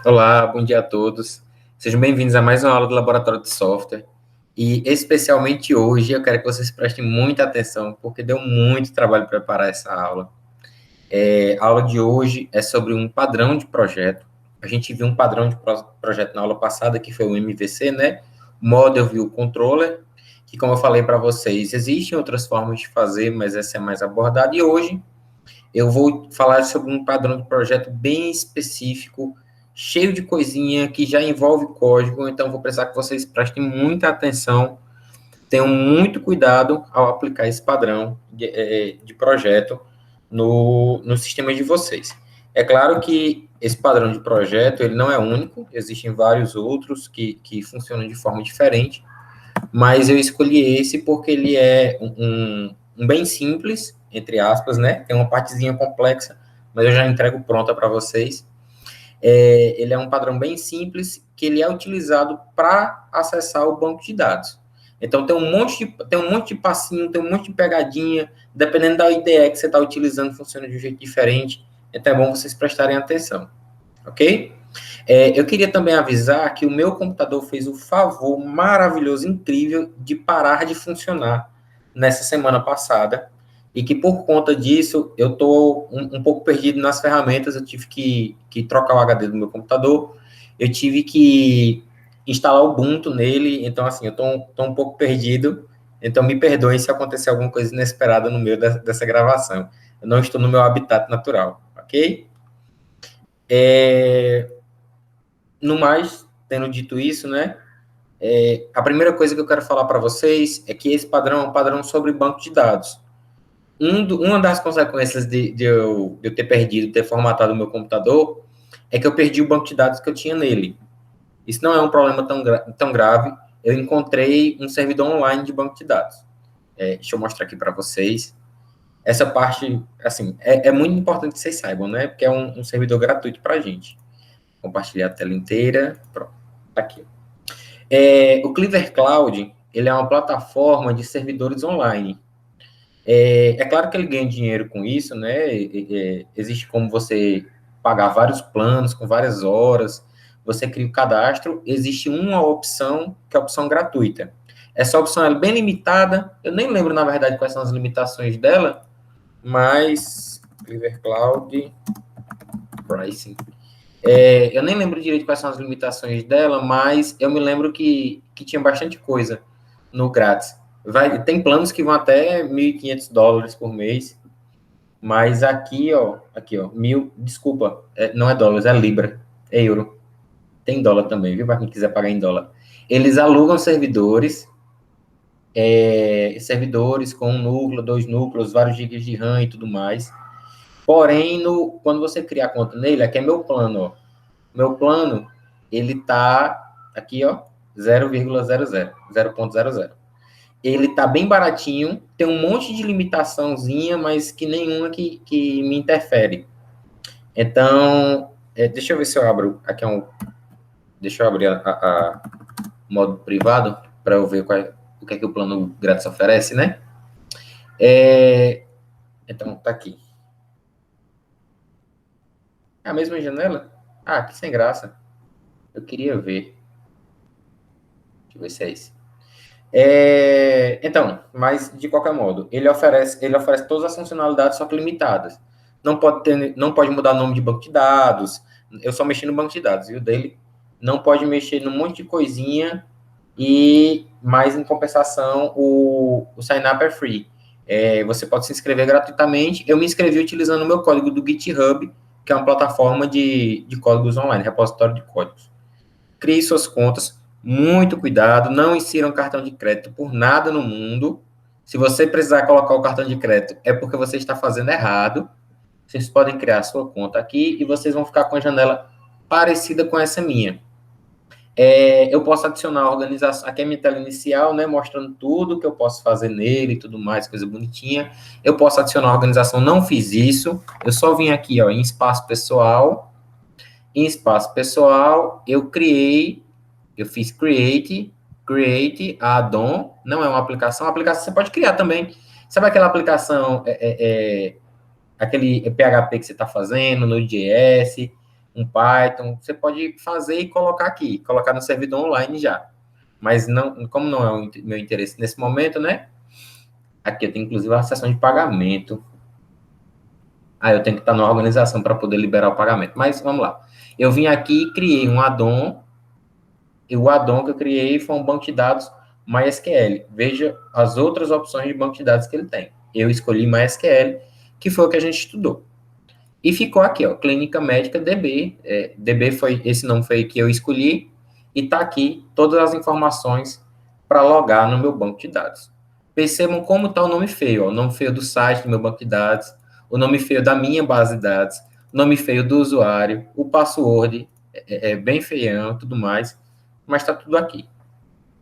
Olá, bom dia a todos. Sejam bem-vindos a mais uma aula do Laboratório de Software. E, especialmente hoje, eu quero que vocês prestem muita atenção, porque deu muito trabalho preparar essa aula. A aula de hoje é sobre um padrão de projeto. A gente viu um padrão de projeto na aula passada, que foi o MVC, né? Model View Controller, que, como eu falei para vocês, existem outras formas de fazer, mas essa é mais abordada. E hoje eu vou falar sobre um padrão de projeto bem específico, cheio de coisinha, que já envolve código, então vou precisar que vocês prestem muita atenção, tenham muito cuidado ao aplicar esse padrão de projeto no sistema de vocês. É claro que esse padrão de projeto, ele não é único, existem vários outros que funcionam de forma diferente, mas eu escolhi esse porque ele é um bem simples, entre aspas, né? Tem uma partezinha complexa, mas eu já entrego pronta para vocês. Ele é um padrão bem simples, que ele é utilizado para acessar o banco de dados. Então, tem um monte de passinho, tem um monte de pegadinha, dependendo da IDE que você está utilizando, funciona de um jeito diferente, então é bom vocês prestarem atenção, ok? Eu queria também avisar que o meu computador fez o favor maravilhoso, incrível, de parar de funcionar nessa semana passada, e que por conta disso eu estou um pouco perdido nas ferramentas, eu tive que trocar o HD do meu computador, eu tive que instalar o Ubuntu nele, então assim, eu estou um pouco perdido, então me perdoem se acontecer alguma coisa inesperada no meio dessa gravação. Eu não estou no meu habitat natural, ok? No mais, tendo dito isso, né, a primeira coisa que eu quero falar para vocês é que esse padrão é um padrão sobre banco de dados. Uma das consequências de eu ter perdido, ter formatado o meu computador, é que eu perdi o banco de dados que eu tinha nele. Isso não é um problema tão grave. Eu encontrei um servidor online de banco de dados. Deixa eu mostrar aqui para vocês. Essa parte, assim, é muito importante que vocês saibam, né? Porque é um servidor gratuito para a gente. Compartilhar a tela inteira. Pronto, tá aqui. O Clever Cloud, ele é uma plataforma de servidores online. Claro que ele ganha dinheiro com isso, né? Existe como você pagar vários planos com várias horas, você cria o cadastro, existe uma opção, que é a opção gratuita. Essa opção é bem limitada, eu nem lembro, na verdade, quais são as limitações dela, mas Clever Cloud Pricing. Eu nem lembro direito quais são as limitações dela, mas eu me lembro que tinha bastante coisa no grátis. Tem planos que vão até $1.500 por mês, mas aqui, ó, desculpa, não é dólares, é libra, é euro. Tem dólar também, viu, para quem quiser pagar em dólar. Eles alugam servidores com um núcleo, 2 núcleos, vários gigas de RAM e tudo mais. Porém, quando você criar a conta nele, aqui é meu plano, ó. Meu plano, ele tá aqui, ó, 0,00. Ele tá bem baratinho, tem um monte de limitaçãozinha, mas que nenhuma que me interfere. Então, deixa eu ver se eu abro, deixa eu abrir a modo privado, para eu ver o que é que o plano grátis oferece, né? Então, tá aqui. É a mesma janela? Ah, que sem graça. Eu queria ver. Deixa eu ver se é esse. Então, mas de qualquer modo, ele oferece todas as funcionalidades, só que limitadas. Não pode mudar o nome de banco de dados. Eu só mexi no banco de dados, viu? Dele não pode mexer num monte de coisinha mas em compensação o sign-up é free. Você pode se inscrever gratuitamente. Eu me inscrevi utilizando o meu código do GitHub, que é uma plataforma de códigos online, repositório de códigos. Crie suas contas, muito cuidado, não insiram cartão de crédito por nada no mundo. Se você precisar colocar o cartão de crédito, é porque você está fazendo errado. Vocês podem criar a sua conta aqui e vocês vão ficar com a janela parecida com essa minha. Eu posso adicionar a organização, aqui é a minha tela inicial, né, mostrando tudo que eu posso fazer nele e tudo mais, coisa bonitinha. Eu posso adicionar a organização, não fiz isso, eu só vim aqui, ó, em espaço pessoal. Em espaço pessoal, eu fiz create add-on, não é uma aplicação você pode criar também. Sabe aquela aplicação, aquele PHP que você está fazendo, Node.js, um Python, você pode fazer e colocar aqui, colocar no servidor online já. Mas não, como não é o meu interesse nesse momento, né? Aqui eu tenho inclusive a seção de pagamento. Eu tenho que estar na organização para poder liberar o pagamento. Mas vamos lá. Eu vim aqui e criei um addon, e o addon que eu criei foi um banco de dados MySQL. Veja as outras opções de banco de dados que ele tem. Eu escolhi MySQL, que foi o que a gente estudou. E ficou aqui, ó, Clínica Médica DB. DB foi, esse nome foi que eu escolhi, e está aqui todas as informações para logar no meu banco de dados. Percebam como está o nome feio, ó, o nome feio do site do meu banco de dados, o nome feio da minha base de dados, o nome feio do usuário, o password, bem feião e tudo mais, mas está tudo aqui,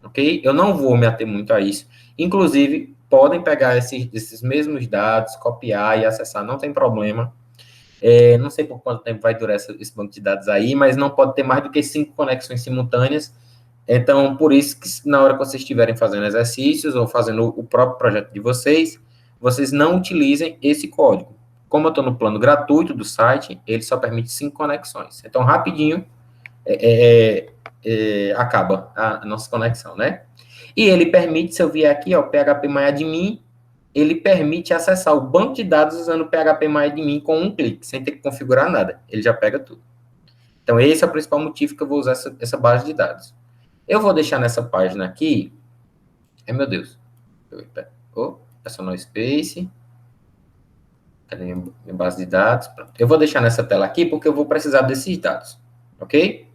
ok? Eu não vou me ater muito a isso. Inclusive, podem pegar esses mesmos dados, copiar e acessar, não tem problema. Não sei por quanto tempo vai durar esse banco de dados aí, mas não pode ter mais do que 5 conexões simultâneas. Então, por isso que na hora que vocês estiverem fazendo exercícios ou fazendo o próprio projeto de vocês, vocês não utilizem esse código. Como eu estou no plano gratuito do site, ele só permite 5 conexões. Então, rapidinho, acaba a nossa conexão, né? E ele permite, se eu vier aqui, ó, phpMyAdmin, ele permite acessar o banco de dados usando o phpMyAdmin com um clique, sem ter que configurar nada. Ele já pega tudo. Então, esse é o principal motivo que eu vou usar essa base de dados. Eu vou deixar nessa página aqui... meu Deus. Personal Space. Cadê minha base de dados? Pronto. Eu vou deixar nessa tela aqui porque eu vou precisar desses dados. Ok?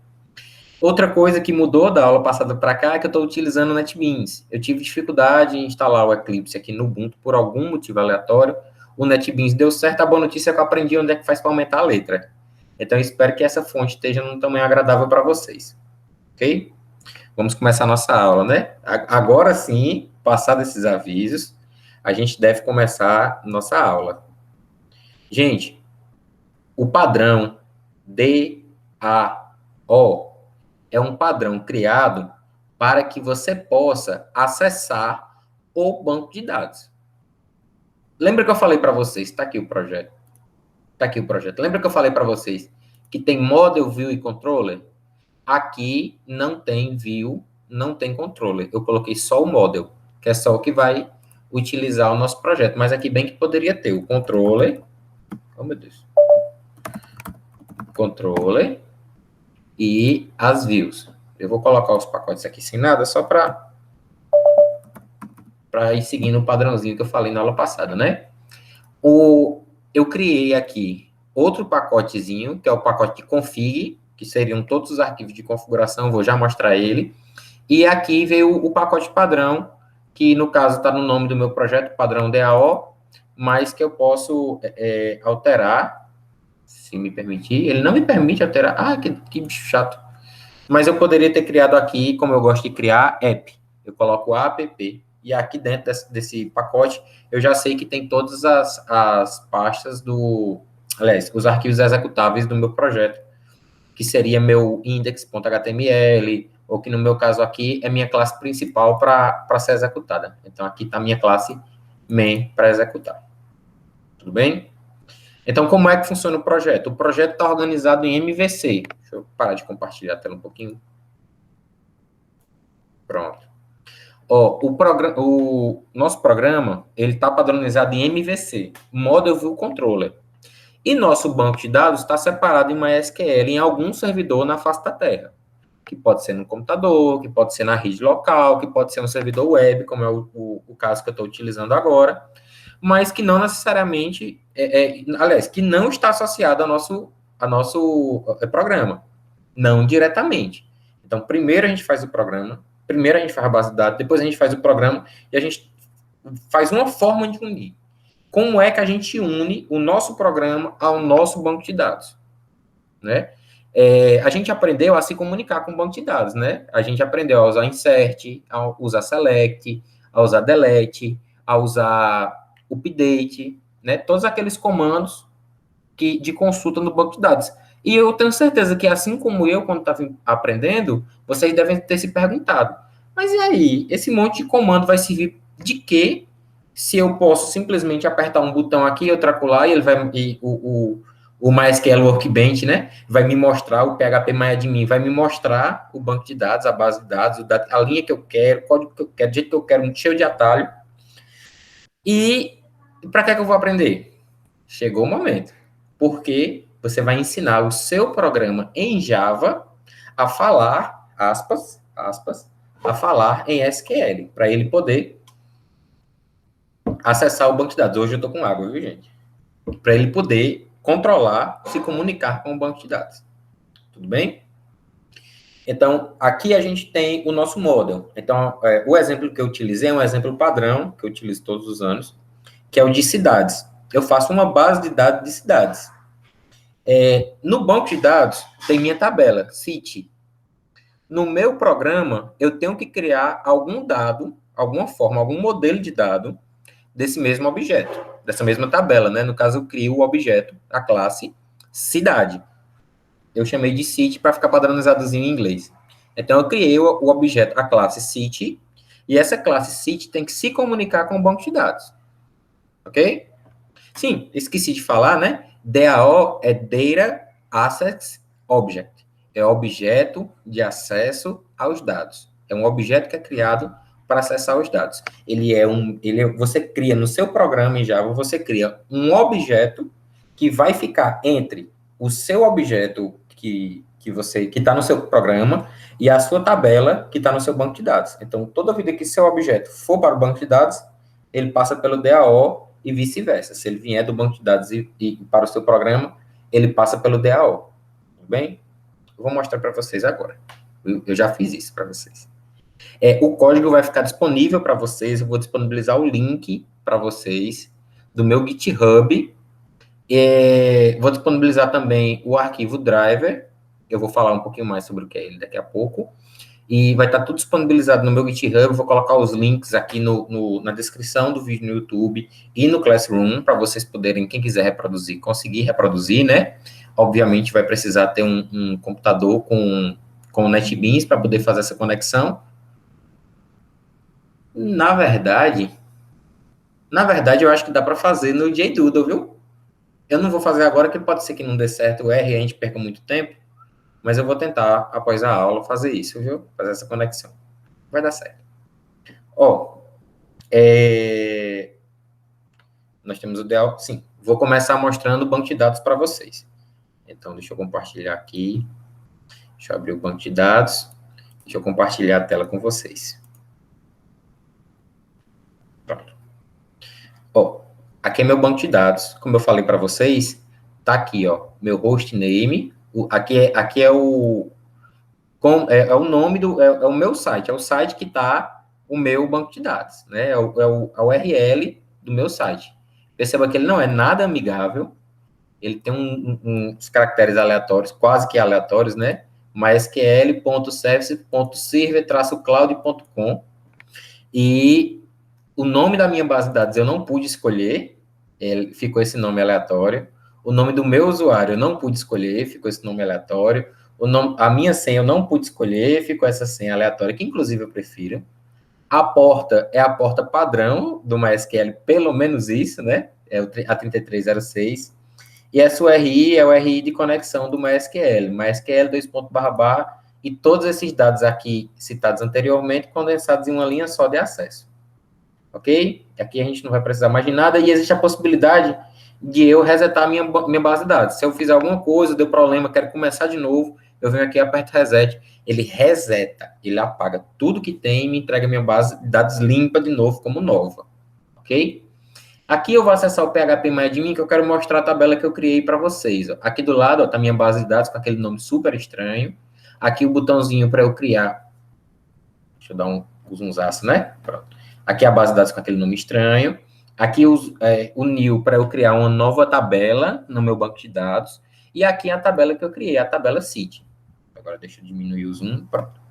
Outra coisa que mudou da aula passada para cá é que eu estou utilizando o NetBeans. Eu tive dificuldade em instalar o Eclipse aqui no Ubuntu por algum motivo aleatório. O NetBeans deu certo. A boa notícia é que eu aprendi onde é que faz para aumentar a letra. Então, eu espero que essa fonte esteja num tamanho agradável para vocês. Ok? Vamos começar a nossa aula, né? Agora sim, passados esses avisos, a gente deve começar nossa aula. Gente, o padrão DAO é um padrão criado para que você possa acessar o banco de dados. Lembra que eu falei para vocês, está aqui o projeto. Está aqui o projeto. Lembra que eu falei para vocês que tem model, view e controller? Aqui não tem view, não tem controller. Eu coloquei só o model, que é só o que vai utilizar o nosso projeto. Mas aqui bem que poderia ter o controller. Oh, meu Deus. Controller e as views. Eu vou colocar os pacotes aqui sem nada, só para ir seguindo o padrãozinho que eu falei na aula passada, né? Eu criei aqui outro pacotezinho, que é o pacote de config, que seriam todos os arquivos de configuração, vou já mostrar ele. E aqui veio o pacote padrão, que no caso está no nome do meu projeto, padrão DAO, mas que eu posso alterar, se me permitir. Ele não me permite alterar. Que bicho chato. Mas eu poderia ter criado aqui, como eu gosto de criar, app. Eu coloco app. E aqui dentro desse pacote, eu já sei que tem todas as pastas aliás, os arquivos executáveis do meu projeto, que seria meu index.html, ou que no meu caso aqui é minha classe principal para ser executada. Então, aqui está a minha classe main para executar. Tudo bem? Então, como é que funciona o projeto? O projeto está organizado em MVC. Deixa eu parar de compartilhar a tela um pouquinho. Pronto. O nosso programa, ele está padronizado em MVC, Model View Controller. E nosso banco de dados está separado em MySQL em algum servidor na face da Terra. Que pode ser no computador, que pode ser na rede local, que pode ser um servidor web, como é o caso que eu estou utilizando agora, mas que não necessariamente, aliás, que não está associado ao nosso programa, não diretamente. Então, primeiro a gente faz o programa, primeiro a gente faz a base de dados, depois a gente faz o programa e a gente faz uma forma de unir. Como é que a gente une o nosso programa ao nosso banco de dados, né? A gente aprendeu a se comunicar com o banco de dados, né? A gente aprendeu a usar insert, a usar select, a usar delete, a usar update, né? Todos aqueles comandos de consulta no banco de dados. E eu tenho certeza que, assim como eu, quando estava aprendendo, vocês devem ter se perguntado, mas e aí, esse monte de comando vai servir de quê se eu posso simplesmente apertar um botão aqui e outro acolá e ele vai, o MySQL Workbench, né? Vai me mostrar o PHP-MyAdmin, vai me mostrar o banco de dados, a base de dados, a linha que eu quero, o código que eu quero, do jeito que eu quero, muito cheio de atalho. E para que é que eu vou aprender? Chegou o momento. Porque você vai ensinar o seu programa em Java a falar, aspas, a falar em SQL, para ele poder acessar o banco de dados. Hoje eu estou com água, viu, gente? Para ele poder controlar, se comunicar com o banco de dados. Tudo bem? Então, aqui a gente tem o nosso model. Então, o exemplo que eu utilizei é um exemplo padrão, que eu utilizo todos os anos, que é o de cidades. Eu faço uma base de dados de cidades. No banco de dados, tem minha tabela, City. No meu programa, eu tenho que criar algum dado, alguma forma, algum modelo de dado desse mesmo objeto, dessa mesma tabela, né? No caso, eu crio o objeto, a classe cidade. Eu chamei de city para ficar padronizadozinho em inglês. Então, eu criei o objeto, a classe city, e essa classe city tem que se comunicar com o banco de dados. Ok? Sim, esqueci de falar, né? DAO é Data Access Object. É objeto de acesso aos dados. É um objeto que é criado para acessar os dados. Você cria no seu programa em Java, você cria um objeto que vai ficar entre o seu objeto que está no seu programa e a sua tabela que está no seu banco de dados. Então, toda vida que seu objeto for para o banco de dados, ele passa pelo DAO e vice-versa. Se ele vier do banco de dados e para o seu programa, ele passa pelo DAO. Tudo bem? Eu vou mostrar para vocês agora. Eu já fiz isso para vocês. O código vai ficar disponível para vocês. Eu vou disponibilizar o link para vocês do meu GitHub. Vou disponibilizar também o arquivo driver. Eu vou falar um pouquinho mais sobre o que é ele daqui a pouco. E vai estar tudo disponibilizado no meu GitHub. Vou colocar os links aqui na descrição do vídeo no YouTube e no Classroom, para vocês poderem, quem quiser reproduzir, conseguir reproduzir, né? Obviamente vai precisar ter um computador com NetBeans para poder fazer essa conexão. Na verdade, eu acho que dá para fazer no JDoodle, viu? Eu não vou fazer agora, que pode ser que não dê certo o R e a gente perca muito tempo, mas eu vou tentar, após a aula, fazer isso, viu? Fazer essa conexão. Vai dar certo. Nós temos o DAO. Sim, vou começar mostrando o banco de dados para vocês. Então, deixa eu compartilhar aqui. Deixa eu abrir o banco de dados. Deixa eu compartilhar a tela com vocês. Pronto. Aqui é meu banco de dados. Como eu falei para vocês, tá aqui, meu hostname. Aqui é o nome é o meu site. É o site que está o meu banco de dados, né? É a URL do meu site. Perceba que ele não é nada amigável. Ele tem uns caracteres aleatórios, quase que aleatórios, né? mysql.service.server-cloud.com. E o nome da minha base de dados eu não pude escolher, ficou esse nome aleatório. O nome do meu usuário eu não pude escolher, ficou esse nome aleatório. A minha senha eu não pude escolher, ficou essa senha aleatória, que inclusive eu prefiro. A porta é a porta padrão do MySQL, pelo menos isso, né? É a 3306. E essa URI é o URI de conexão do MySQL. MySQL 2.// e todos esses dados aqui citados anteriormente condensados em uma linha só de acesso. Ok? Aqui a gente não vai precisar mais de nada e existe a possibilidade de eu resetar a minha base de dados. Se eu fizer alguma coisa, deu problema, quero começar de novo, eu venho aqui e aperto reset, ele reseta, ele apaga tudo que tem e me entrega minha base de dados limpa de novo, como nova. Ok? Aqui eu vou acessar o PHP-MyAdmin, que eu quero mostrar a tabela que eu criei para vocês. Aqui do lado está a minha base de dados com aquele nome super estranho. Aqui o botãozinho para eu criar. Deixa eu dar um zoomzaço, né? Pronto. Aqui a base de dados com aquele nome estranho. Aqui o new para eu criar uma nova tabela no meu banco de dados. E aqui a tabela que eu criei, a tabela City. Agora deixa eu diminuir o zoom. Pronto.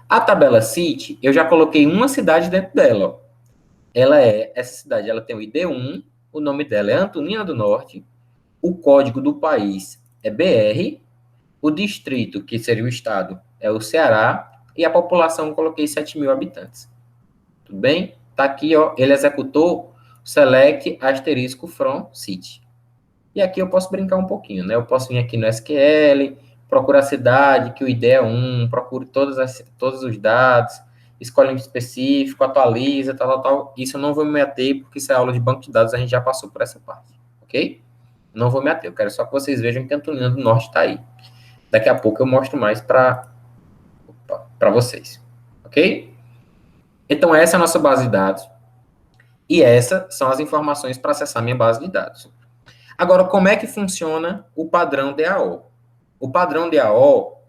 A tabela City, eu já coloquei uma cidade dentro dela, ó. Essa cidade, ela tem o ID1, o nome dela é Antonina do Norte, o código do país é BR, o distrito, que seria o estado, é o Ceará, e a população eu coloquei 7.000 habitantes. Tudo bem? Tá aqui, ó, ele executou select asterisco from city. E aqui eu posso brincar um pouquinho, né? Eu posso vir aqui no SQL, procurar a cidade, que o ID é 1, procure todos os dados, escolhe um específico, atualiza, tal. Isso eu não vou me ater, porque isso é aula de banco de dados, a gente já passou por essa parte, ok? Não vou me ater, eu quero só que vocês vejam que a Antoniana do Norte está aí. Daqui a pouco eu mostro mais para vocês, ok? Então, essa é a nossa base de dados. E essas são as informações para acessar minha base de dados. Agora, como é que funciona o padrão DAO? O padrão DAO,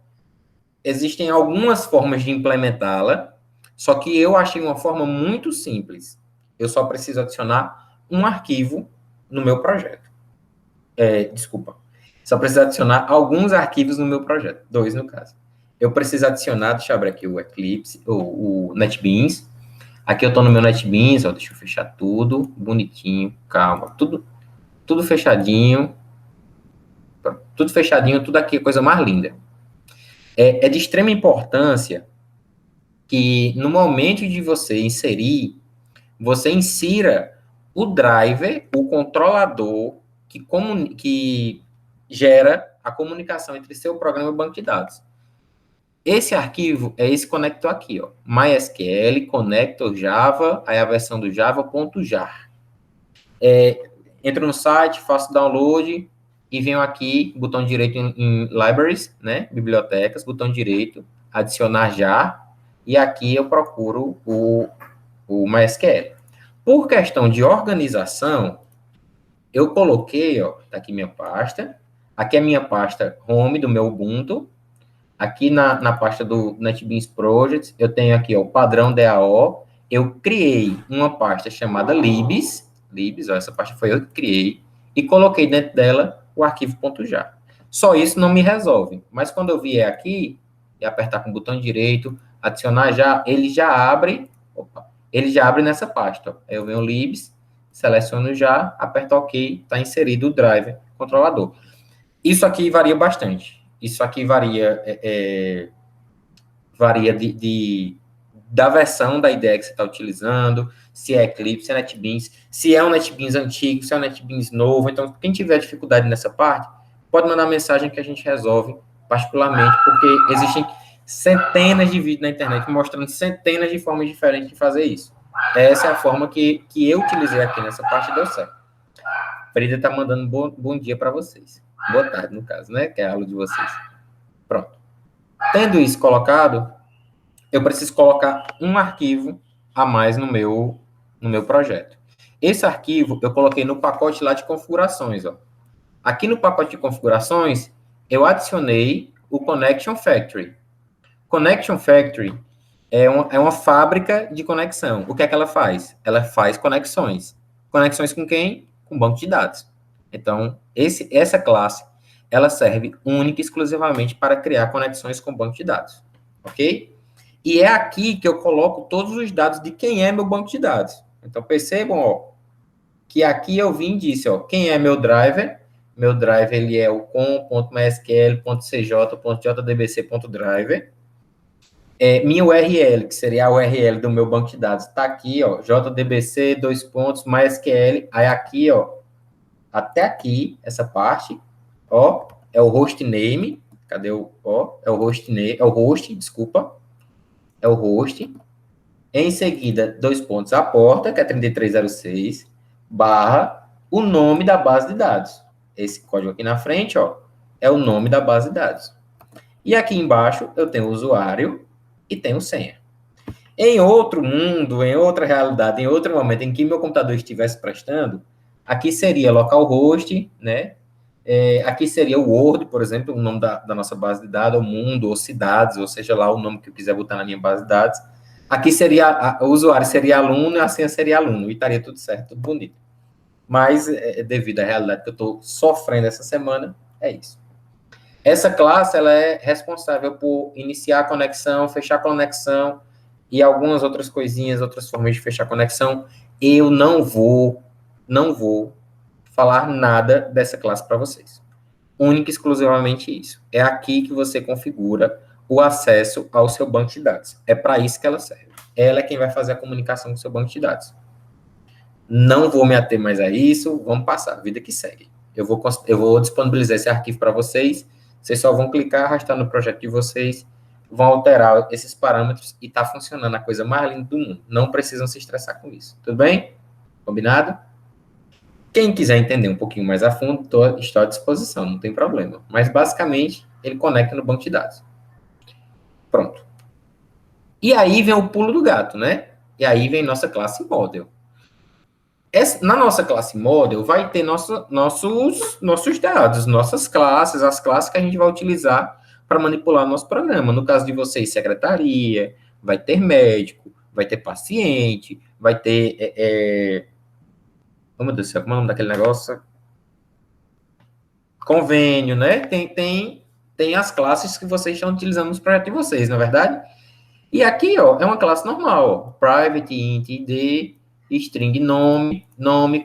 existem algumas formas de implementá-la, só que eu achei uma forma muito simples. Eu só preciso adicionar um arquivo no meu projeto. Só preciso adicionar alguns arquivos no meu projeto, 2 no caso. Eu preciso adicionar, deixa eu abrir aqui o Eclipse, o NetBeans. Aqui eu estou no meu NetBeans, ó, deixa eu fechar tudo, bonitinho, calma, tudo fechadinho, tudo aqui é coisa mais linda. É de extrema importância que no momento de você inserir, você insira o driver, o controlador que gera a comunicação entre seu programa e o banco de dados. Esse arquivo é esse conector aqui, ó, MySQL connector Java, aí a versão do Java.jar. Entro no site, faço download e venho aqui, botão direito em libraries, né, bibliotecas, botão direito, adicionar jar, e aqui eu procuro o MySQL. Por questão de organização, eu coloquei, ó, tá aqui minha pasta, aqui é a minha pasta home do meu Ubuntu, aqui na pasta do NetBeans Project, eu tenho aqui, ó, o padrão DAO, eu criei uma pasta chamada libs, ó, essa pasta foi eu que criei, e coloquei dentro dela o arquivo .jar. Só isso não me resolve, mas quando eu vier aqui, e apertar com o botão direito, adicionar já, ele já abre nessa pasta. Aí eu venho libs, seleciono já, aperto OK, está inserido o driver controlador. Isso aqui varia bastante. Isso aqui varia da versão da ideia que você está utilizando, se é Eclipse, se é NetBeans, se é um NetBeans antigo, se é um NetBeans novo. Então, quem tiver dificuldade nessa parte, pode mandar mensagem que a gente resolve particularmente, porque existem centenas de vídeos na internet mostrando centenas de formas diferentes de fazer isso. Essa é a forma que eu utilizei aqui nessa parte e deu certo. Frida está mandando bom dia para vocês. Boa tarde, no caso, né? Que é a aula de vocês. Pronto. Tendo isso colocado, eu preciso colocar um arquivo a mais no meu projeto. Esse arquivo eu coloquei no pacote lá de configurações, ó. Aqui no pacote de configurações, eu adicionei o Connection Factory. Connection Factory é uma fábrica de conexão. O que é que ela faz? Ela faz conexões. Conexões com quem? Com banco de dados. Então, essa classe, ela serve única e exclusivamente para criar conexões com banco de dados. Ok? E é aqui que eu coloco todos os dados de quem é meu banco de dados. Então, percebam, ó, que aqui eu vim e disse, ó, quem é meu driver? Meu driver, ele é o com.mysql.cj.jdbc.driver. Minha URL, que seria a URL do meu banco de dados, está aqui, ó, jdbc, _mysql, aí aqui, ó, até aqui, essa parte, ó, é o hostname, cadê o, ó, é o hostname, é o host, desculpa, é o host, em seguida, a porta, que é 3306, barra, o nome da base de dados. Esse código aqui na frente, ó, é o nome da base de dados. E aqui embaixo, eu tenho o usuário e tenho senha. Em outro mundo, em outra realidade, em outro momento em que meu computador estivesse prestando, aqui seria localhost, né? Aqui seria o Word, por exemplo, o nome da nossa base de dados, ou mundo, ou cidades, ou seja lá o nome que eu quiser botar na minha base de dados. Aqui seria, o usuário seria aluno e a senha seria aluno, e estaria tudo certo, tudo bonito. Mas, devido à realidade que eu estou sofrendo essa semana, é isso. Essa classe, ela é responsável por iniciar a conexão, fechar a conexão, e algumas outras coisinhas, outras formas de fechar a conexão. Eu não vou falar nada dessa classe para vocês. Única e exclusivamente isso. É aqui que você configura o acesso ao seu banco de dados. É para isso que ela serve. Ela é quem vai fazer a comunicação com o seu banco de dados. Não vou me ater mais a isso, vamos passar, vida que segue. Eu vou disponibilizar esse arquivo para vocês. Vocês só vão clicar, arrastar no projeto de vocês, vão alterar esses parâmetros e está funcionando a coisa mais linda do mundo. Não precisam se estressar com isso. Tudo bem? Combinado? Quem quiser entender um pouquinho mais a fundo, estou à disposição, não tem problema. Mas, basicamente, ele conecta no banco de dados. Pronto. E aí vem o pulo do gato, né? E aí vem nossa classe model. Na nossa classe model, vai ter nossos dados, nossas classes, as classes que a gente vai utilizar para manipular nosso programa. No caso de vocês, secretaria, vai ter médico, vai ter paciente, vai ter... Oh, meu Deus do céu, como é o nome daquele negócio? Convênio, né? Tem as classes que vocês estão utilizando nos projetos de vocês, na é verdade? E aqui, ó, é uma classe normal, ó. Private, int, id, string nome,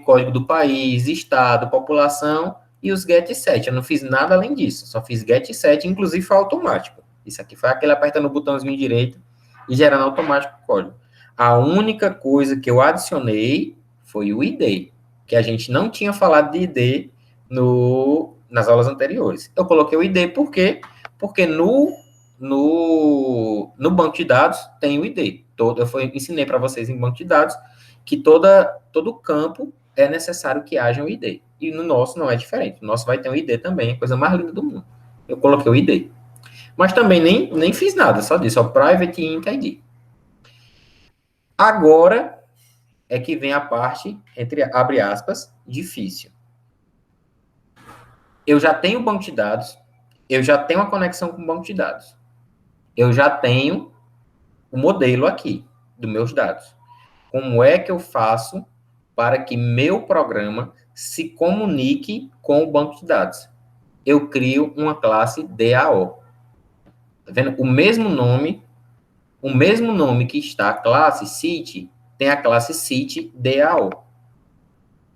código do país, estado, população e os get set. Eu não fiz nada além disso, só fiz get set, inclusive foi automático. Isso aqui foi aquele apertando o botãozinho direito e gerando automático o código. A única coisa que eu adicionei foi o id, que a gente não tinha falado de id nas aulas anteriores. Eu coloquei o id por quê? Porque no banco de dados tem o ID. Ensinei para vocês em banco de dados que todo campo é necessário que haja um ID. E no nosso não é diferente. O nosso vai ter um ID também, é a coisa mais linda do mundo. Eu coloquei o ID. Mas também nem fiz nada, só disse, ó, private int ID. Agora é que vem a parte, abre aspas, difícil. Eu já tenho o banco de dados, eu já tenho a conexão com o banco de dados. Eu já tenho o modelo aqui dos meus dados. Como é que eu faço para que meu programa se comunique com o banco de dados? Eu crio uma classe DAO. Tá vendo? O mesmo nome que está a classe CIT, tem a classe CIT DAO.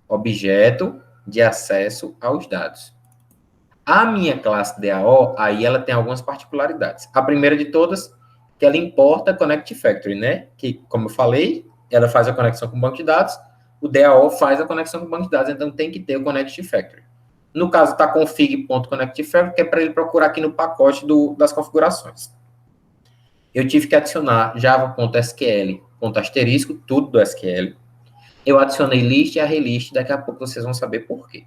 Objeto de acesso aos dados. A minha classe DAO, aí ela tem algumas particularidades. A primeira de todas, que ela importa Connect Factory, né? Que, como eu falei, ela faz a conexão com o banco de dados, o DAO faz a conexão com o banco de dados, então tem que ter o Connect Factory. No caso, está config.connectFactory, que é para ele procurar aqui no pacote das configurações. Eu tive que adicionar java.sql, tudo do SQL. Eu adicionei list e a relist, daqui a pouco vocês vão saber por quê.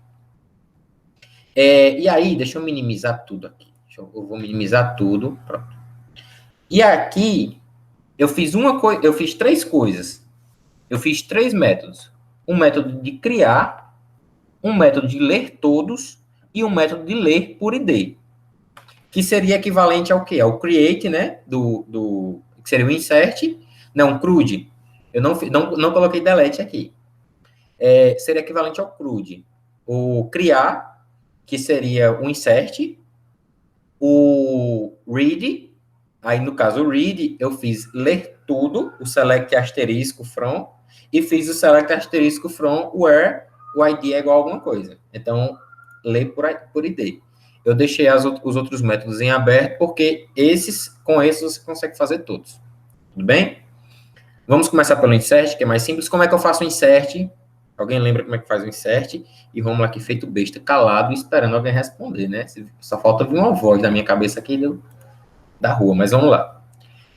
E aí, deixa eu minimizar tudo aqui. Eu vou minimizar tudo, pronto. E aqui, eu fiz três coisas. Eu fiz três métodos. Um método de criar, um método de ler todos e um método de ler por ID. Que seria equivalente ao quê? Ao create, né? Que seria o insert. Não, CRUD. Eu não coloquei delete aqui. Seria equivalente ao CRUD. O criar, que seria o insert, o read, aí no caso o read, eu fiz ler tudo, o select asterisco from, e fiz o select asterisco from where o ID é igual a alguma coisa. Então, ler por ID. Eu deixei os outros métodos em aberto, porque com esses você consegue fazer todos. Tudo bem? Vamos começar pelo insert, que é mais simples. Como é que eu faço o insert? Alguém lembra como é que faz o insert? E vamos lá aqui, feito besta, calado, esperando alguém responder, né? Só falta vir uma voz da minha cabeça aqui da rua, mas vamos lá.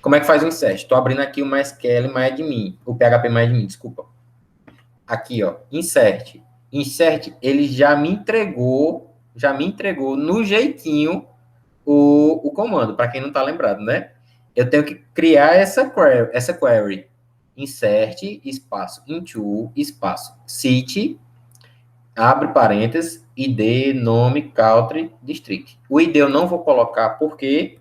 Como é que faz o insert? Estou abrindo aqui o MySQL MyAdmin, o PHP MyAdmin, desculpa. Aqui, ó, insert. Insert, ele já me entregou no jeitinho o comando, para quem não está lembrado, né? Eu tenho que criar essa query. Insert, espaço, into, espaço, city, abre parênteses, ID, nome, country, district. O ID eu não vou colocar porque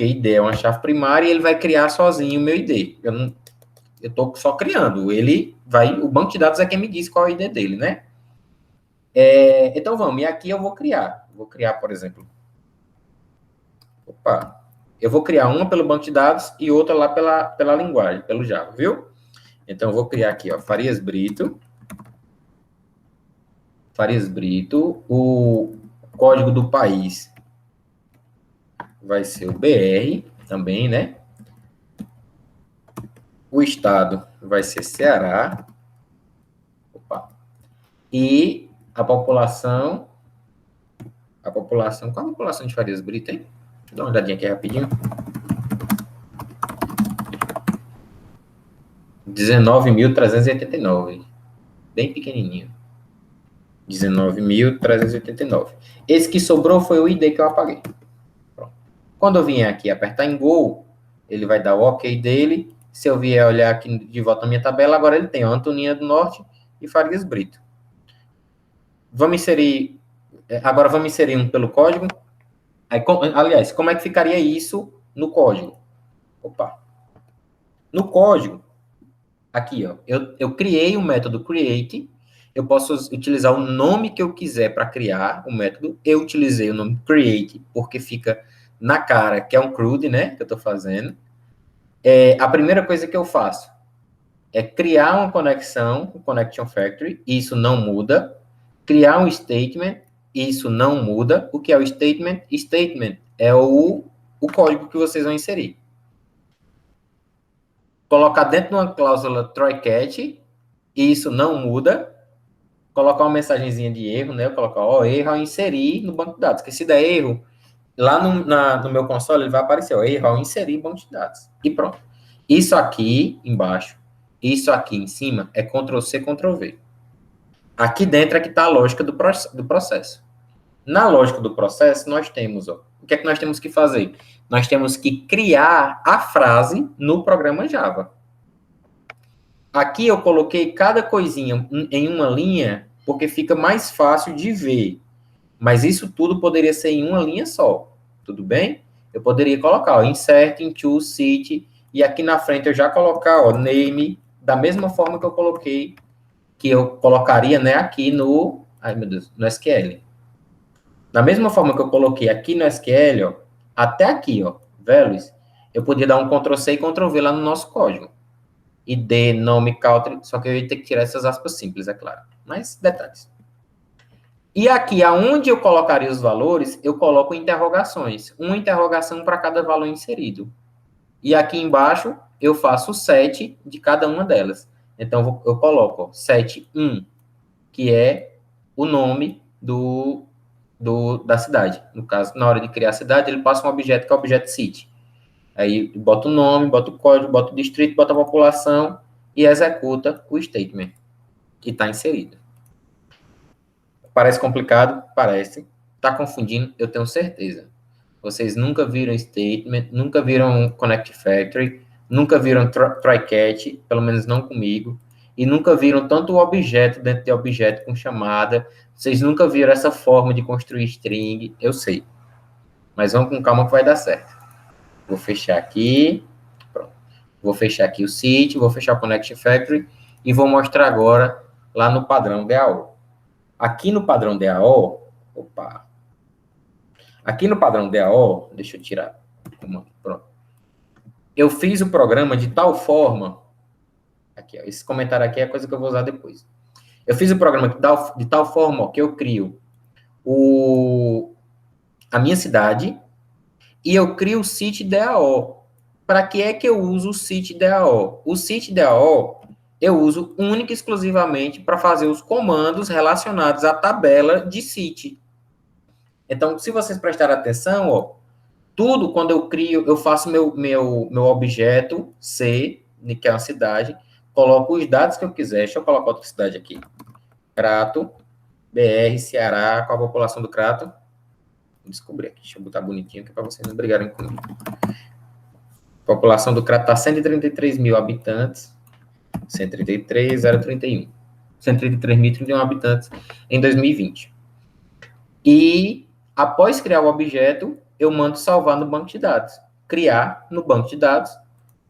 ID é uma chave primária e ele vai criar sozinho o meu ID. Eu estou só criando. O banco de dados é quem me diz qual é o ID dele, né? Então vamos, e aqui eu vou criar. Vou criar, por exemplo. Eu vou criar uma pelo banco de dados e outra lá pela linguagem, pelo Java, viu? Então eu vou criar aqui, ó, Farias Brito, o código do país vai ser o BR também, né? O estado vai ser Ceará. E a população, qual a população de Farias Brito, hein? Deixa eu dar uma olhadinha aqui rapidinho. 19.389, bem pequenininho. 19.389. Esse que sobrou foi o ID que eu apaguei. Pronto. Quando eu vier aqui apertar em Go, ele vai dar o OK dele. Se eu vier olhar aqui de volta na minha tabela, agora ele tem Antonina do Norte e Farias Brito. Agora vamos inserir um pelo código. Aí, aliás, como é que ficaria isso no código? Opa. No código, aqui, ó, eu criei o método create, eu posso utilizar o nome que eu quiser para criar o método. Eu utilizei o nome create porque fica na cara que é um CRUD, né, que eu estou fazendo. A primeira coisa que eu faço é criar uma conexão, o Connection Factory, isso não muda. Criar um statement, isso não muda. O que é o statement? Statement é o código que vocês vão inserir. Colocar dentro de uma cláusula try catch, isso não muda. Colocar uma mensagenzinha de erro, né? Eu colocar, erro ao inserir no banco de dados. Porque se der erro, lá no meu console, ele vai aparecer, erro ao inserir banco de dados. E pronto. Isso aqui embaixo, isso aqui em cima, é Ctrl+C, Ctrl+V. Aqui dentro é que está a lógica do processo. Na lógica do processo, nós temos, o que é que nós temos que fazer? Nós temos que criar a frase no programa Java. Aqui eu coloquei cada coisinha em uma linha, porque fica mais fácil de ver. Mas isso tudo poderia ser em uma linha só. Tudo bem? Eu poderia colocar, insert into city, e aqui na frente eu já colocar, name, da mesma forma que eu coloquei, que eu colocaria, né, aqui no, no SQL. Da mesma forma que eu coloquei aqui no SQL, até aqui, values, eu podia dar um Ctrl+C e Ctrl+V lá no nosso código. ID, nome, country, só que eu ia ter que tirar essas aspas simples, é claro. Mas, detalhes. E aqui, aonde eu colocaria os valores, eu coloco interrogações. Uma interrogação para cada valor inserido. E aqui embaixo, eu faço o set de cada uma delas. Então, eu coloco set1, que é o nome da cidade. No caso, na hora de criar a cidade, ele passa um objeto que é o objeto city. Aí, bota o nome, bota o código, bota o distrito, bota a população e executa o statement que está inserido. Parece complicado? Parece. Está confundindo? Eu tenho certeza. Vocês nunca viram statement, nunca viram connect factory, nunca viram try catch, pelo menos não comigo, e nunca viram tanto objeto dentro de objeto com chamada. Vocês nunca viram essa forma de construir string, eu sei. Mas vamos com calma que vai dar certo. Vou fechar aqui. Pronto. Vou fechar aqui o site, vou fechar o connect factory e vou mostrar agora lá no padrão DAO. Aqui no padrão DAO, aqui no padrão DAO, deixa eu tirar. Pronto. Eu fiz o programa de tal forma, aqui, esse comentário aqui é a coisa que eu vou usar depois. Eu fiz o programa de tal forma que eu crio a minha cidade e eu crio o site DAO. Para que é que eu uso o site DAO? O site DAO eu uso única e exclusivamente para fazer os comandos relacionados à tabela de site. Então, se vocês prestarem atenção, tudo quando eu crio, eu faço meu objeto C, que é uma cidade, coloco os dados que eu quiser. Deixa eu colocar outra cidade aqui. Crato, BR, Ceará, qual a população do Crato? Vou descobrir aqui, deixa eu botar bonitinho aqui para vocês não brigarem comigo. A população do Crato está 133 mil habitantes, 133.031. 133.031 habitantes em 2020. E, após criar o objeto, eu mando salvar no banco de dados. Criar no banco de dados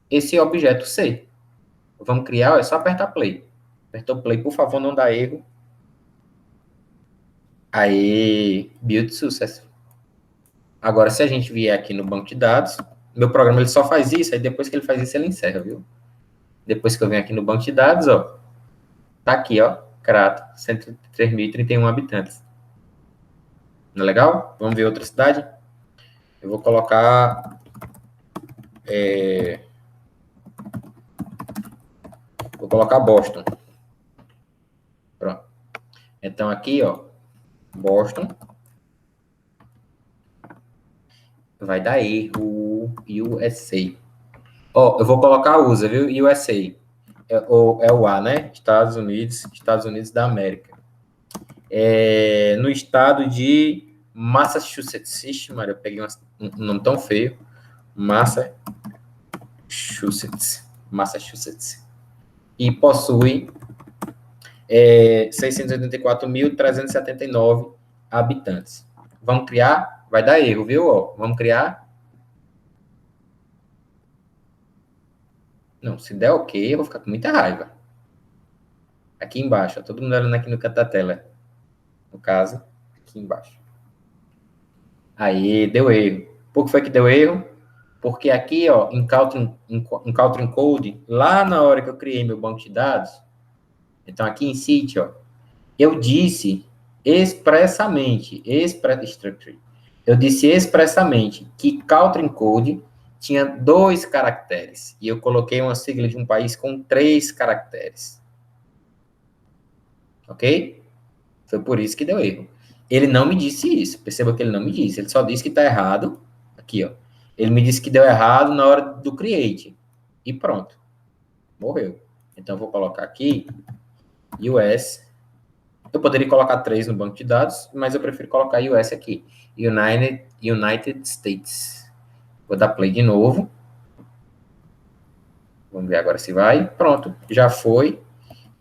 esse objeto C. Vamos criar, é só apertar play. Apertou play, por favor, não dá erro. Aí, build success. Agora, se a gente vier aqui no banco de dados, meu programa ele só faz isso, aí depois que ele faz isso, ele encerra, viu? Depois que eu venho aqui no banco de dados, tá aqui, Crato, 103.031 habitantes. Não é legal? Vamos ver outra cidade? Eu vou colocar... Vou colocar Boston. Pronto. Então, aqui, ó, Boston, vai dar erro, USA. Ó, eu vou colocar a USA, viu? USA. É o A, né? Estados Unidos da América. No estado de Massachusetts. Ixi, Maria, eu peguei um nome tão feio. Massachusetts. E possui 684.379 habitantes. Vamos criar? Vai dar erro, viu? Ó, vamos criar? Não, se der ok, eu vou ficar com muita raiva. Aqui embaixo, ó, todo mundo olhando aqui no canto da tela. No caso, aqui embaixo. Aí, deu erro. Por que foi que deu erro? Porque aqui, ó, em Country Code, lá na hora que eu criei meu banco de dados, então aqui em City, ó, eu disse expressamente, eu disse expressamente que Country Code tinha 2 caracteres, e eu coloquei uma sigla de um país com 3 caracteres. Ok? Foi por isso que deu erro. Ele não me disse isso. Perceba que ele não me disse. Ele só disse que está errado. Aqui, ó. Ele me disse que deu errado na hora do create. E pronto. Morreu. Então, eu vou colocar aqui US. Eu poderia colocar 3 no banco de dados, mas eu prefiro colocar US aqui. United States. Vou dar play de novo. Vamos ver agora se vai. Pronto. Já foi.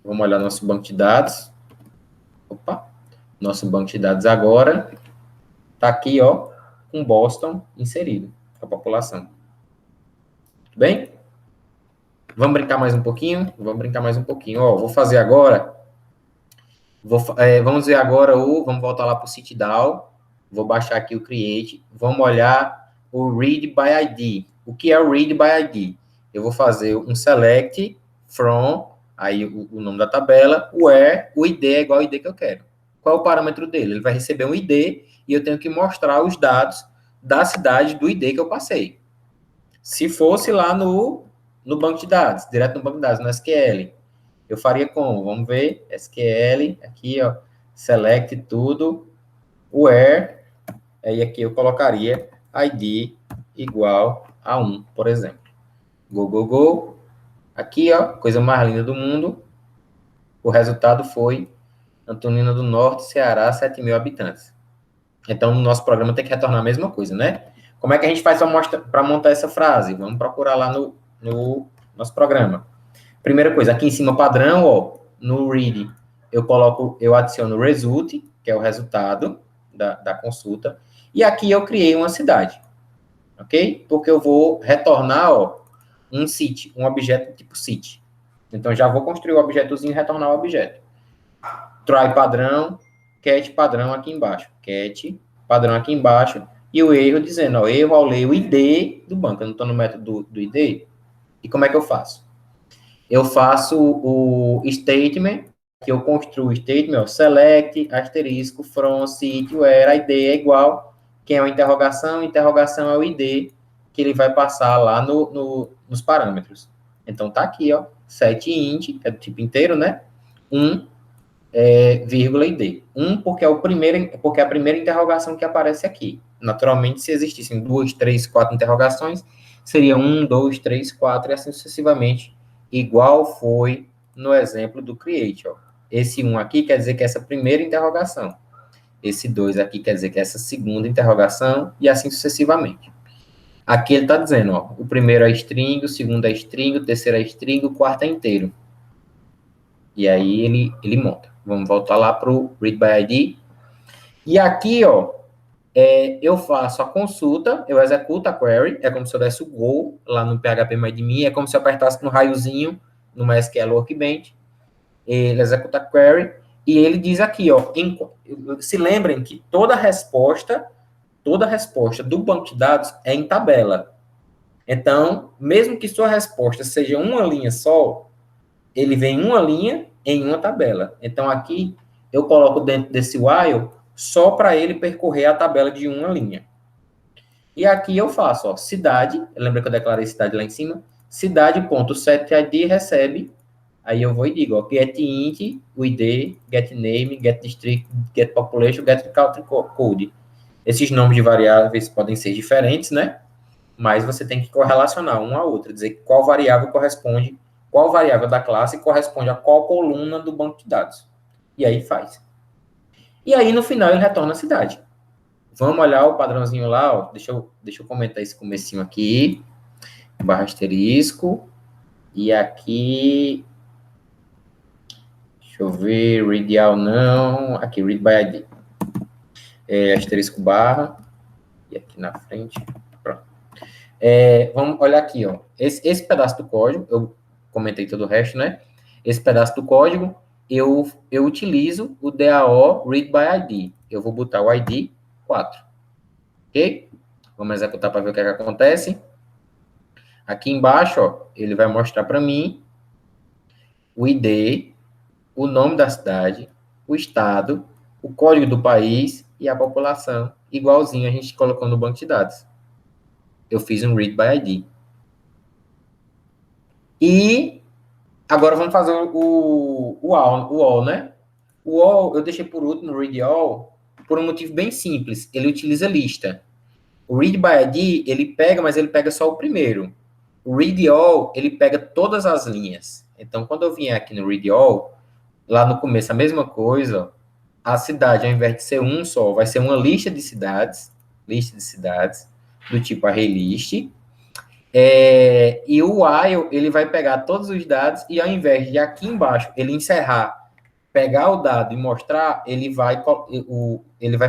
Vamos olhar nosso banco de dados. Opa. Nosso banco de dados agora está aqui, ó, com Boston inserido, a população. Tudo bem? Vamos brincar mais um pouquinho? Vamos brincar mais um pouquinho. Ó, vou fazer agora. Vamos ver agora vamos voltar lá para o CityDAO. Vou baixar aqui o Create. Vamos olhar o Read by ID. O que é o Read by ID? Eu vou fazer um select from, aí o nome da tabela, where o ID é igual ao ID que eu quero. Qual é o parâmetro dele? Ele vai receber um ID e eu tenho que mostrar os dados da cidade do ID que eu passei. Se fosse lá no banco de dados, direto no banco de dados, no SQL, eu faria como? Vamos ver, SQL, aqui, ó, select tudo, where, aí aqui eu colocaria ID igual a 1, por exemplo. Go. Aqui, ó, coisa mais linda do mundo. O resultado foi Antonina do Norte, Ceará, 7.000 habitantes. Então, o nosso programa tem que retornar a mesma coisa, né? Como é que a gente faz para montar essa frase? Vamos procurar lá no nosso programa. Primeira coisa, aqui em cima, padrão, ó, no read, eu adiciono o result, que é o resultado da consulta, e aqui eu criei uma cidade, ok? Porque eu vou retornar, ó, um city, um objeto tipo city. Então, já vou construir o objetozinho e retornar o objeto. Try padrão, cat padrão aqui embaixo. Cat padrão aqui embaixo. E o erro dizendo, ó, erro ao ler o ID do banco. Eu não estou no método do ID. E como é que eu faço? Eu faço o statement, que eu construo o statement, ó, select, asterisco, from, city, where, ID é igual. Quem é uma interrogação? Interrogação é o ID, que ele vai passar lá nos parâmetros. Então, tá aqui, ó, set int, é do tipo inteiro, né? 1, vírgula e D. 1 porque é a primeira interrogação que aparece aqui. Naturalmente, se existissem 2, 3, 4 interrogações, seria 1, 2, 3, 4 e assim sucessivamente, igual foi no exemplo do create. Ó. Esse 1 aqui quer dizer que é essa primeira interrogação. Esse 2 aqui quer dizer que é essa segunda interrogação e assim sucessivamente. Aqui ele está dizendo, ó, o primeiro é string, o segundo é string, o terceiro é string, o quarto é inteiro. E aí ele monta. Vamos voltar lá para o Read by ID. E aqui, ó, eu faço a consulta, eu executo a query, é como se eu desse o go lá no PHP MyAdmin, é como se eu apertasse no raiozinho, no MySQL Workbench, ele executa a query, e ele diz aqui, ó, se lembrem que toda resposta do banco de dados é em tabela. Então, mesmo que sua resposta seja uma linha só, ele vem uma linha em uma tabela. Então, aqui, eu coloco dentro desse while só para ele percorrer a tabela de uma linha. E aqui eu faço, ó, cidade, lembra que eu declarei cidade lá em cima? Cidade.setID recebe Aí eu vou e digo, ó, get int, o ID, get name, get district, get population, get country code. Esses nomes de variáveis podem ser diferentes, né? Mas você tem que correlacionar uma a outra, dizer qual variável corresponde, qual variável da classe corresponde a qual coluna do banco de dados. E aí faz. E aí, no final, ele retorna a cidade. Vamos olhar o padrãozinho lá, ó. Deixa eu comentar esse comecinho aqui. Barra asterisco. E aqui... Deixa eu ver, read all não. Aqui, read by ID. Asterisco barra. E aqui na frente. Pronto. Vamos olhar aqui, ó. Esse pedaço do código, eu comentei todo o resto, né? Esse pedaço do código, eu utilizo o DAO read by ID. Eu vou botar o ID 4. Ok? Vamos executar para ver o que acontece. Aqui embaixo, ó, ele vai mostrar para mim o ID, o nome da cidade, o estado, o código do país e a população, igualzinho a gente colocou no banco de dados. Eu fiz um read by ID. E agora vamos fazer o all, né? O all eu deixei por último, no read all, por um motivo bem simples. Ele utiliza lista. O read by ID, ele pega, mas ele pega só o primeiro. O read all, ele pega todas as linhas. Então, quando eu vier aqui no read all, lá no começo a mesma coisa, a cidade, ao invés de ser um só, vai ser uma lista de cidades, do tipo ArrayList. E o while, ele vai pegar todos os dados e ao invés de aqui embaixo ele encerrar, pegar o dado e mostrar, ele vai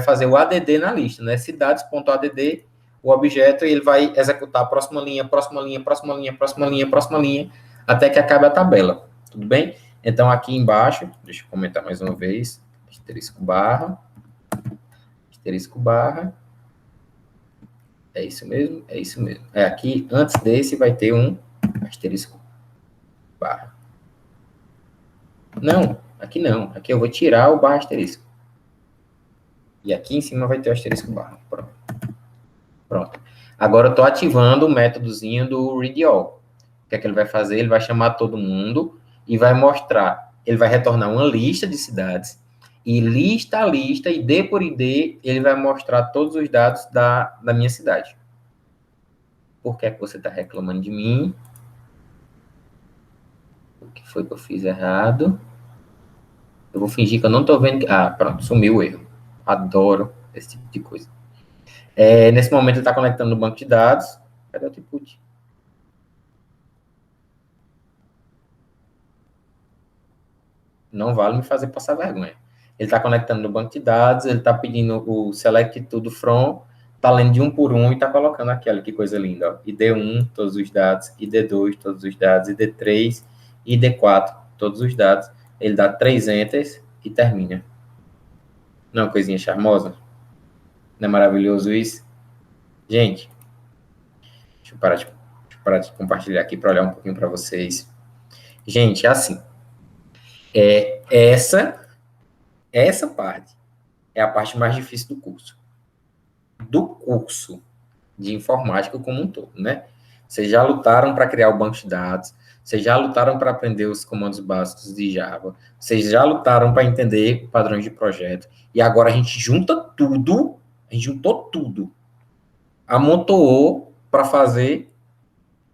fazer o add na lista, né? Cidades.add, o objeto, e ele vai executar a próxima linha, próxima linha, próxima linha, próxima linha, próxima linha, até que acabe a tabela. Tudo bem? Então, aqui embaixo, deixa eu comentar mais uma vez, asterisco barra, é isso mesmo, é isso mesmo. Aqui, antes desse, vai ter um asterisco barra. Não, aqui não. Aqui eu vou tirar o barra asterisco. E aqui em cima vai ter o asterisco barra. Pronto. Agora eu estou ativando o métodozinho do read all. O que é que ele vai fazer? Ele vai chamar todo mundo e vai mostrar. Ele vai retornar uma lista de cidades. E lista a lista, ID por ID, ele vai mostrar todos os dados da minha cidade. Por que é que você está reclamando de mim? O que foi que eu fiz errado? Eu vou fingir que eu não estou vendo... Ah, pronto, sumiu o erro. Adoro esse tipo de coisa. Nesse momento ele está conectando no banco de dados. Cadê o output? Não vale me fazer passar vergonha. Ele está conectando no banco de dados, ele está pedindo o select tudo from, está lendo de um por um e está colocando aqui, olha que coisa linda, ó. ID1, todos os dados, ID2, todos os dados, ID3, ID4, todos os dados. Ele dá 3 enters e termina. Não é uma coisinha charmosa? Não é maravilhoso isso? Gente, deixa eu parar de compartilhar aqui para olhar um pouquinho para vocês. Gente, é assim. Essa parte é a parte mais difícil do curso. Do curso de informática como um todo, né? Vocês já lutaram para criar o banco de dados, vocês já lutaram para aprender os comandos básicos de Java, vocês já lutaram para entender padrões de projeto, e agora a gente junta tudo, a gente juntou tudo, amontoou para fazer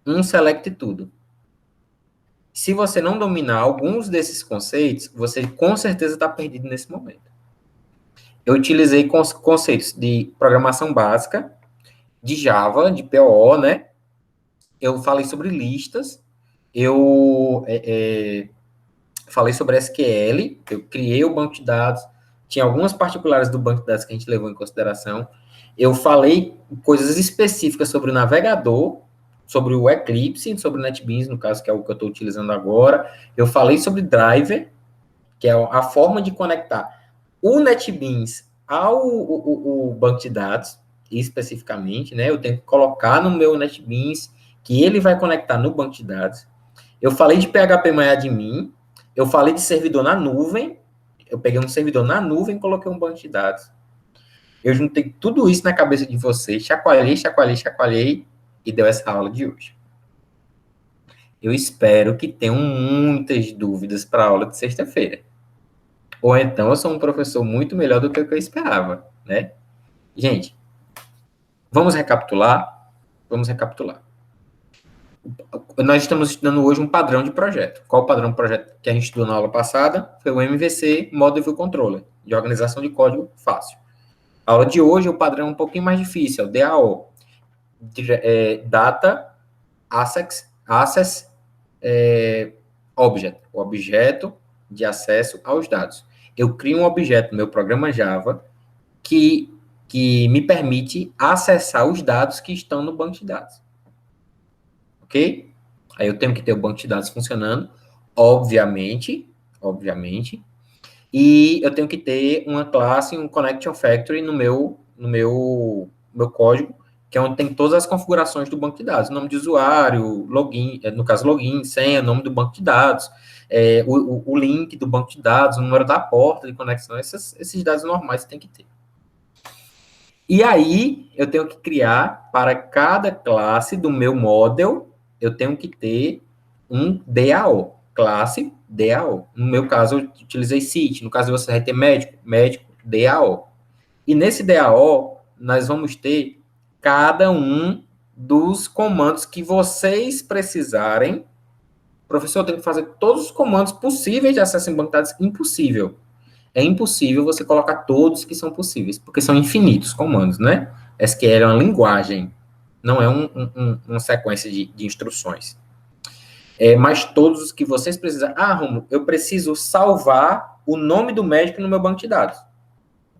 um select tudo. Se você não dominar alguns desses conceitos, você com certeza está perdido nesse momento. Eu utilizei conceitos de programação básica, de Java, de POO, né? Eu falei sobre listas, eu falei sobre SQL, eu criei o banco de dados, tinha algumas particulares do banco de dados que a gente levou em consideração. Eu falei coisas específicas sobre o navegador, sobre o Eclipse, sobre o NetBeans, no caso, que é o que eu estou utilizando agora. Eu falei sobre driver, que é a forma de conectar o NetBeans ao o banco de dados, especificamente, né? Eu tenho que colocar no meu NetBeans, que ele vai conectar no banco de dados. Eu falei de PHP-MyAdmin, eu falei de servidor na nuvem, eu peguei um servidor na nuvem e coloquei um banco de dados. Eu juntei tudo isso na cabeça de vocês, chacoalhei, e deu essa aula de hoje. Eu espero que tenham muitas dúvidas para a aula de sexta-feira. Ou então eu sou um professor muito melhor do que o que eu esperava, né? Gente, vamos recapitular? Vamos recapitular. Nós estamos estudando hoje um padrão de projeto. Qual o padrão de projeto que a gente estudou na aula passada? Foi o MVC, Model View Controller, de organização de código fácil. A aula de hoje, o padrão é um pouquinho mais difícil, é o DAO, Data Access Object, o objeto de acesso aos dados. Eu crio um objeto no meu programa Java que me permite acessar os dados que estão no banco de dados. Ok? Aí eu tenho que ter o banco de dados funcionando, obviamente, e eu tenho que ter uma classe, um connection factory no meu código, que é onde tem todas as configurações do banco de dados, nome de usuário, login, no caso login, senha, nome do banco de dados, o link do banco de dados, o número da porta de conexão, esses dados normais você tem que ter. E aí, eu tenho que criar, para cada classe do meu model, eu tenho que ter um DAO, classe DAO. No meu caso, eu utilizei CIT, no caso de você vai ter médico, DAO. E nesse DAO, nós vamos ter cada um dos comandos que vocês precisarem. Professor, eu tenho que fazer todos os comandos possíveis de acesso em banco de dados? Impossível. É impossível você colocar todos que são possíveis, porque são infinitos comandos, né? SQL é uma linguagem, não é uma sequência de instruções. Mas todos os que vocês precisam... Ah, Romulo, eu preciso salvar o nome do médico no meu banco de dados.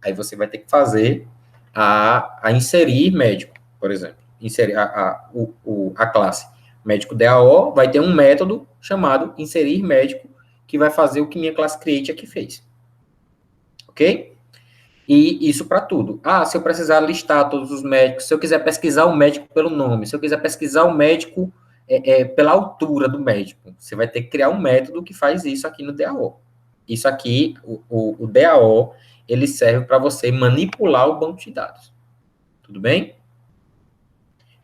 Aí você vai ter que fazer a inserir médico, por exemplo. Inserir a classe médico DAO vai ter um método chamado inserir médico, que vai fazer o que minha classe create aqui fez. Ok? E isso para tudo. Ah, se eu precisar listar todos os médicos, se eu quiser pesquisar o médico pelo nome, se eu quiser pesquisar o médico pela altura do médico, você vai ter que criar um método que faz isso aqui no DAO. Isso aqui, o DAO, ele serve para você manipular o banco de dados. Tudo bem?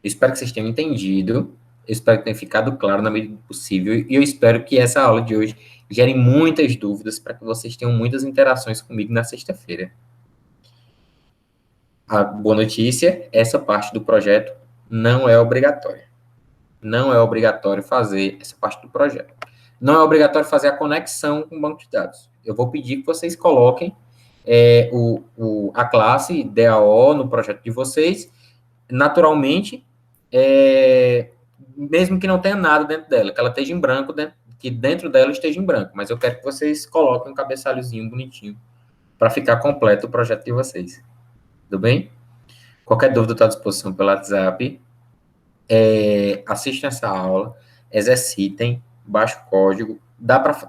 Eu espero que vocês tenham entendido. Eu espero que tenha ficado claro na medida do possível. E eu espero que essa aula de hoje gere muitas dúvidas para que vocês tenham muitas interações comigo na sexta-feira. A boa notícia, essa parte do projeto não é obrigatória. Não é obrigatório fazer essa parte do projeto. Não é obrigatório fazer a conexão com o banco de dados. Eu vou pedir que vocês coloquem a classe DAO no projeto de vocês, naturalmente, mesmo que não tenha nada dentro dela, que ela esteja em branco, que dentro dela esteja em branco, mas eu quero que vocês coloquem um cabeçalhozinho bonitinho para ficar completo o projeto de vocês. Tudo bem? Qualquer dúvida está à disposição pelo WhatsApp. Assistam essa aula, exercitem, baixem o código.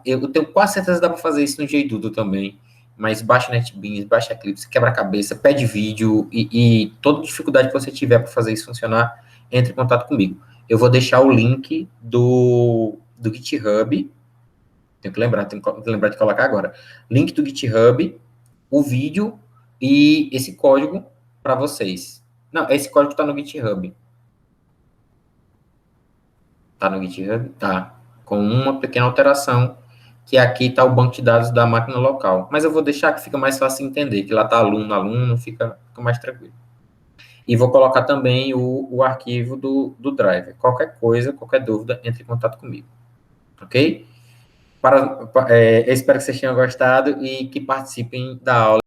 Eu tenho quase certeza que dá para fazer isso no JDudo também, mas baixa NetBeans, baixa Eclipse, quebra-cabeça, pede vídeo e toda dificuldade que você tiver para fazer isso funcionar, entre em contato comigo. Eu vou deixar o link do GitHub, tenho que lembrar de colocar agora. Link do GitHub, o vídeo e esse código para vocês. Não, esse código está no GitHub. Tá no GitHub? Tá. Com uma pequena alteração, que aqui está o banco de dados da máquina local. Mas eu vou deixar que fica mais fácil entender, que lá está aluno, fica mais tranquilo. E vou colocar também o arquivo do driver. Qualquer coisa, qualquer dúvida, entre em contato comigo. Ok? Eu espero que vocês tenham gostado e que participem da aula.